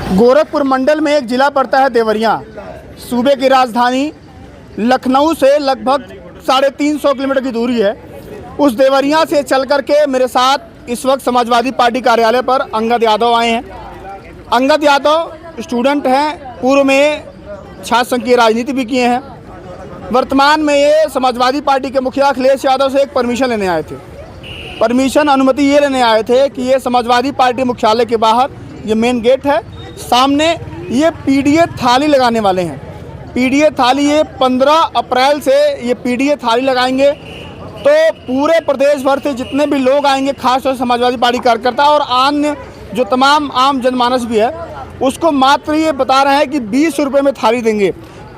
गोरखपुर मंडल में एक ज़िला पड़ता है देवरिया। सूबे की राजधानी लखनऊ से लगभग 350 किलोमीटर की दूरी है। उस देवरिया से चल कर के मेरे साथ इस वक्त समाजवादी पार्टी कार्यालय पर अंगद यादव आए हैं। अंगद यादव स्टूडेंट हैं, पूर्व में छात्र संघ की राजनीति भी किए हैं। वर्तमान में ये समाजवादी पार्टी के मुखिया अखिलेश यादव से एक परमिशन लेने आए थे। अनुमति ये लेने आए थे कि ये समाजवादी पार्टी मुख्यालय के बाहर ये मेन गेट है, सामने ये पीडीए थाली लगाने वाले हैं। पीडीए थाली ये 15 अप्रैल से ये पीडीए थाली लगाएंगे। तो पूरे प्रदेश भर से जितने भी लोग आएंगे, खासतौर से समाजवादी पार्टी कार्यकर्ता और अन्य जो तमाम आम जनमानस भी है, उसको मात्र ये बता रहे हैं कि 20 रुपये में थाली देंगे।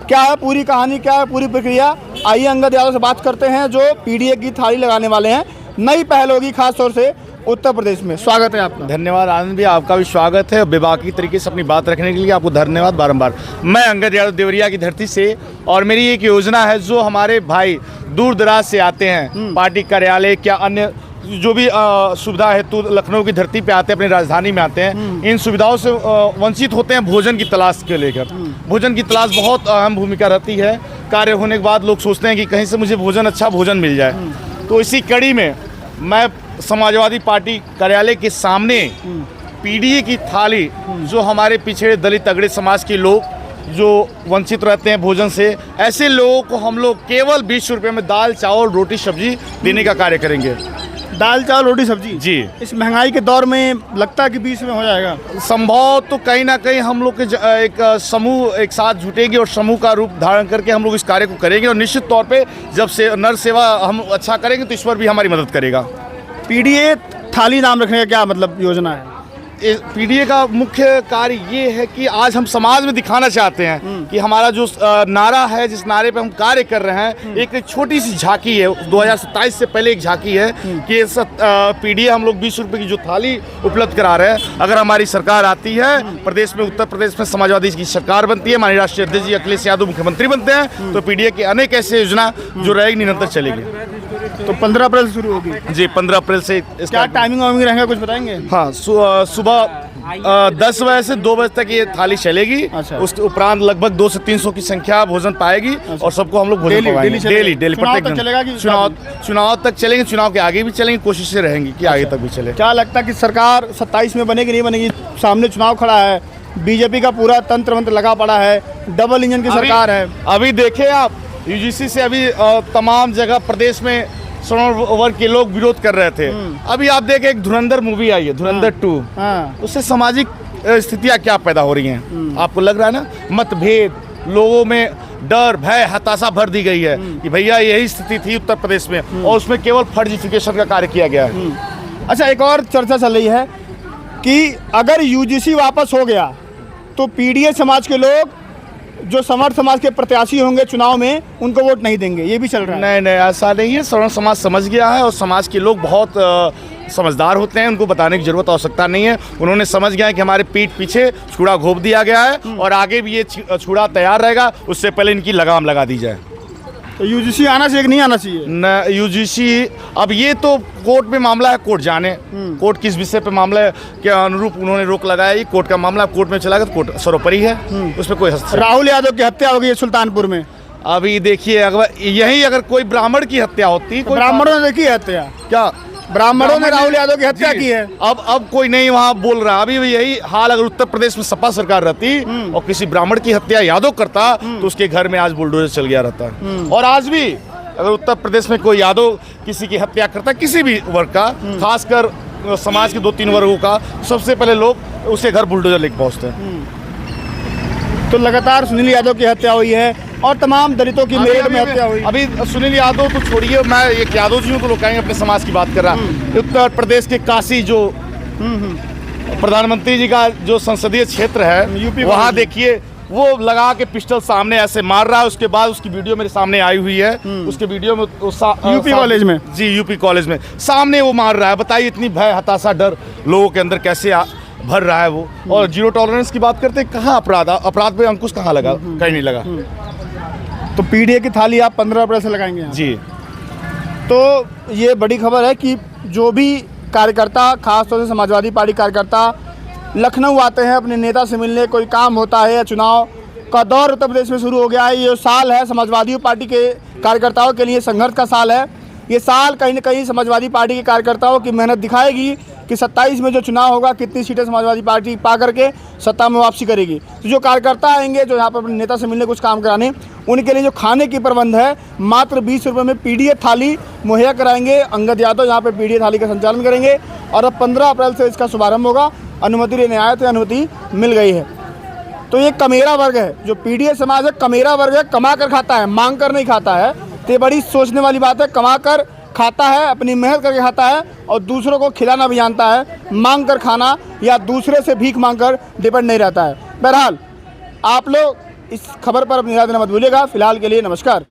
क्या है पूरी कहानी, क्या है पूरी प्रक्रिया, आइए अंगद यादव से बात करते हैं जो पीडीए की थाली लगाने वाले हैं। नई पहल होगी खासतौर से उत्तर प्रदेश में। स्वागत है आपका। धन्यवाद आनंद भी, आपका भी स्वागत है। बेबाकी तरीके से अपनी बात रखने के लिए आपको धन्यवाद बारंबार। मैं अंगद यादव देवरिया की धरती से, और मेरी एक योजना है जो हमारे भाई दूर दराज से आते हैं, पार्टी कार्यालय क्या अन्य जो भी सुविधा है, तो लखनऊ की धरती पे आते हैं, अपनी राजधानी में आते हैं, इन सुविधाओं से वंचित होते हैं। भोजन की तलाश के लेकर भोजन की तलाश बहुत अहम भूमिका रहती है। कार्य होने के बाद लोग सोचते हैं कि कहीं से मुझे अच्छा भोजन मिल जाए। तो इसी कड़ी में मैं समाजवादी पार्टी कार्यालय के सामने पीडीए की थाली, जो हमारे पिछड़े दलित अगड़े समाज के लोग जो वंचित रहते हैं भोजन से, ऐसे लोगों को हम लोग केवल 20 रुपये में दाल चावल रोटी सब्जी देने का कार्य करेंगे। दाल चावल रोटी सब्जी जी, इस महंगाई के दौर में लगता है कि 20 में हो जाएगा संभव। तो कहीं ना कहीं हम लोग के एक समूह एक साथ जुटेगी और समूह का रूप धारण करके हम लोग इस कार्य को करेंगे। और निश्चित तौर पे जब से नर सेवा हम अच्छा करेंगे तो ईश्वर भी हमारी मदद करेगा। पीडीए थाली नाम रखने का क्या मतलब योजना है? पीडीए का मुख्य कार्य ये है कि आज हम समाज में दिखाना चाहते हैं कि हमारा जो नारा है, जिस नारे पे हम कार्य कर रहे हैं, एक छोटी सी झांकी है। 2027 से पहले एक झांकी है कि पीडीए हम लोग 20 रुपये की जो थाली उपलब्ध करा रहे हैं। अगर हमारी सरकार आती है प्रदेश में, उत्तर प्रदेश में समाजवादी की सरकार बनती है, माननीय राष्ट्रीय अध्यक्ष जी अखिलेश यादव मुख्यमंत्री बनते हैं, तो पीडीए के अनेक ऐसे योजना जो रहेगी निरंतर चलेगी। तो 15 अप्रैल से शुरू होगी जी, 15 अप्रैल से। क्या टाइमिंग वाइमिंग रहेगा, कुछ बताएंगे? हाँ, सुबह 10 बजे से 2 बजे तक ये थाली चलेगी। अच्छा। उसके उपरांत लगभग 200 से 300 की संख्या भोजन पाएगी। अच्छा। और सबको हम लोग भोजन पाएंगे डेली प्रत्येक दिन। चुनाव तक चलेंगे, चुनाव के आगे भी चलेंगे, कोशिशें रहेंगी कि आगे तक भी चले। क्या लगता है कि सरकार 27 में बनेगी नहीं बनेगी? सामने चुनाव खड़ा है, बीजेपी का पूरा तंत्र मंत्र लगा पड़ा है, डबल इंजन की सरकार है। अभी देखे आप, यूजीसी से अभी तमाम जगह प्रदेश में सवर्ण वर्ग के लोग विरोध कर रहे थे। अभी आप देखें, एक धुरंधर मूवी आई है, धुरंधर 2, उससे सामाजिक स्थितियाँ क्या पैदा हो रही हैं? आपको लग रहा है ना, मतभेद, लोगों में डर भय हताशा भर दी गई है कि भैया यही स्थिति थी उत्तर प्रदेश में, और उसमें केवल फर्जिफिकेशन का कार्य किया गया है। अच्छा, एक और चर्चा चल रही है कि अगर यूजीसी वापस हो गया तो पीडीए समाज के लोग जो समर्थ समाज के प्रत्याशी होंगे चुनाव में, उनको वोट नहीं देंगे, ये भी चल रहा है। नहीं, ऐसा नहीं है। सवर्ण समाज समझ गया है, और समाज के लोग बहुत समझदार होते हैं, उनको बताने की जरूरत आवश्यकता नहीं है। उन्होंने समझ गया है कि हमारे पीठ पीछे छुरा घोप दिया गया है और आगे भी ये छुरा तैयार रहेगा, उससे पहले इनकी लगाम लगा दी जाए। तो यूजीसी आना चाहिए कि नहीं आना चाहिए? न, यूजीसी अब ये तो कोर्ट में मामला है, कोर्ट जाने कोर्ट किस विषय पे मामला है, के अनुरूप उन्होंने रोक लगाया। ये कोर्ट का मामला, कोर्ट में चला गया तो कोर्ट सर्वोपरि है, उसमें कोई हस्तक्षेप। राहुल यादव की हत्या हो गई है सुल्तानपुर में। अभी देखिए, अगर कोई ब्राह्मण की हत्या होती, ब्राह्मणों ने देखी हत्या, क्या ब्राह्मणों ने राहुल यादव की हत्या की है? अब कोई नहीं वहाँ बोल रहा। अभी यही हाल अगर उत्तर प्रदेश में सपा सरकार रहती और किसी ब्राह्मण की हत्या यादव करता, तो उसके घर में आज बुलडोजर चल गया रहता। और आज भी अगर उत्तर प्रदेश में कोई यादव किसी की हत्या करता, किसी भी वर्ग का, खासकर समाज के 2-3 वर्गों का, सबसे पहले लोग उसके घर बुलडोजर लेके पहुँचते हैं। तो लगातार सुनील यादव की हत्या हुई है और तमाम दलितों की मेरठ में हत्या हुई। अभी सुनील यादव तो छोड़िए, मैं एक यादव जी हूँ तो लोग कहेंगे अपने समाज की बात कर रहा है। उत्तर प्रदेश के काशी जो प्रधानमंत्री जी का जो संसदीय क्षेत्र है, यूपी, वहाँ देखिए वो लगा के पिस्टल सामने ऐसे मार रहा है। उसके बाद उसकी वीडियो मेरे सामने आई हुई है। उसके वीडियो में यूपी कॉलेज में, जी यूपी कॉलेज में सामने वो मार रहा है। बताइए इतनी भय हताशा डर लोगों के अंदर कैसे भर रहा है वो। और जीरो टॉलरेंस की बात करते हैं, कहाँ अपराध पे अंकुश कहाँ लगा? कहीं नहीं लगा। तो पीडीए की थाली आप 15 अप्रैल से लगाएंगे जी। तो ये बड़ी खबर है कि जो भी कार्यकर्ता, खासतौर से समाजवादी पार्टी कार्यकर्ता लखनऊ आते हैं अपने नेता से मिलने, कोई काम होता है या चुनाव का दौर उत्तर प्रदेश में शुरू हो गया है। ये साल है समाजवादी पार्टी के कार्यकर्ताओं के लिए संघर्ष का साल है। ये साल कहीं न कहीं समाजवादी पार्टी के कार्यकर्ताओं की मेहनत दिखाएगी कि 27 में जो चुनाव होगा कितनी सीटें समाजवादी पार्टी पा करके सत्ता में वापसी करेगी। तो जो कार्यकर्ता आएंगे जो यहाँ पर अपने नेता से मिलने कुछ काम कराने, उनके लिए जो खाने की प्रबंध है मात्र 20 रुपये में पीडीए थाली मुहैया कराएंगे। अंगद यादव यहाँ पर पीडीए थाली का संचालन करेंगे और अब 15 अप्रैल से इसका शुभारंभ होगा। अनुमति लेने आए थे, अनुमति मिल गई है। तो ये कमेरा वर्ग है, जो पीडीए समाज है कमेरा वर्ग है, कमा कर खाता है, मांग कर नहीं खाता है। तो ये बड़ी सोचने वाली बात है। कमा कर खाता है, अपनी मेहनत करके खाता है और दूसरों को खिलाना भी जानता है। मांग कर खाना या दूसरे से भीख मांग कर डिपेंड नहीं रहता है। बहरहाल आप लोग इस खबर पर अपनी राय देना मत भूलिएगा। फिलहाल के लिए नमस्कार।